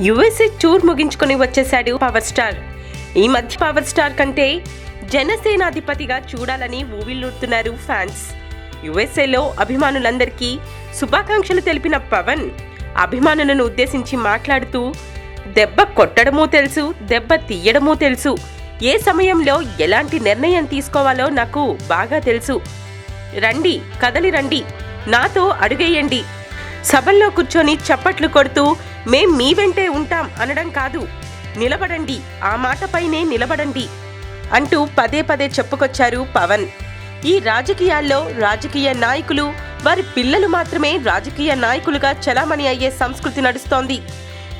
USA tour ముగించుకొని వచ్చేశాడు power star. ఈ మధ్య పవర్ స్టార్ కంటే జనసేనాధిపతిగా చూడాలని ఊవిల్లుతున్నారు ఫ్యాన్స్. యుఎస్ఏలో అభిమానులందరికీ శుభాకాంక్షలు తెలిపిన పవన్ అభిమానులను ఉద్దేశించి మాట్లాడుతూ, దెబ్బ కొట్టడమూ తెలుసు, దెబ్బ తీయడమూ తెలుసు, ఏ సమయంలో ఎలాంటి నిర్ణయం తీసుకోవాలో నాకు బాగా తెలుసు. రండి, కదలి రండి, నాతో అడుగేయండి, సభల్లో కూర్చొని చప్పట్లు కొడుతూ మేం మీ వెంటే ఉంటాం అనడం కాదు, నిలబడండి, ఆ మాటపైనే నిలబడండి అంటూ పదే పదే చెప్పుకొచ్చారు పవన్. ఈ రాజకీయాల్లో రాజకీయ నాయకులు, వారి పిల్లలు మాత్రమే రాజకీయ నాయకులుగా చలామణి అయ్యే సంస్కృతి నడుస్తోంది.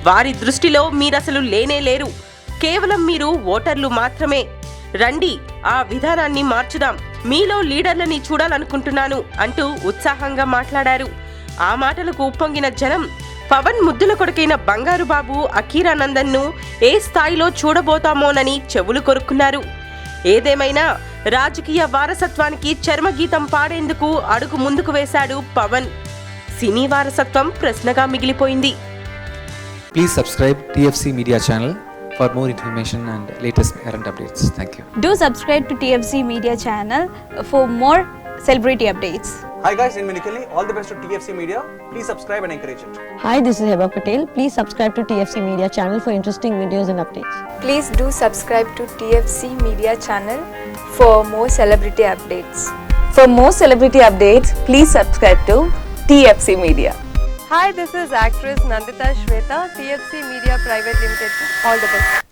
వారి దృష్టిలో మీరసలు లేనే లేరు, కేవలం మీరు ఓటర్లు మాత్రమే. రండి, ఆ విధానాన్ని మార్చుదాం, మీలో లీడర్లని చూడాలనుకుంటున్నాను అంటూ ఉత్సాహంగా మాట్లాడారు. ఆ మాటలకు ఉప్పొంగిన జనం పవన్ ముద్దుల కొడుకైన బంగారు బాబు అఖీరానందన్ను ఏ స్థాయిలో చూడబోతామోనని చెవులు కొరుక్కున్నారు. ఏదేమైనా రాజకీయ వారసత్వానికి చర్మగీతం పాడేందుకు అడుగు ముందుకు వేశాడు పవన్. సినీ వారసత్వం ప్రశ్నగా మిగిలిపోయింది. Please subscribe TFC Media channel for more information and latest current updates. Thank you. Do subscribe to TFC Media channel for more celebrity updates. Hi guys, I'm Minikali. All the best to TFC Media. Please subscribe and encourage it. Hi, this is Heba Patel. Please subscribe to TFC Media channel for interesting videos and updates. Please do subscribe to TFC Media channel for more celebrity updates. For more celebrity updates, please subscribe to TFC Media. Hi, this is actress Nandita Shweta, TFC Media Private Limited. All the best.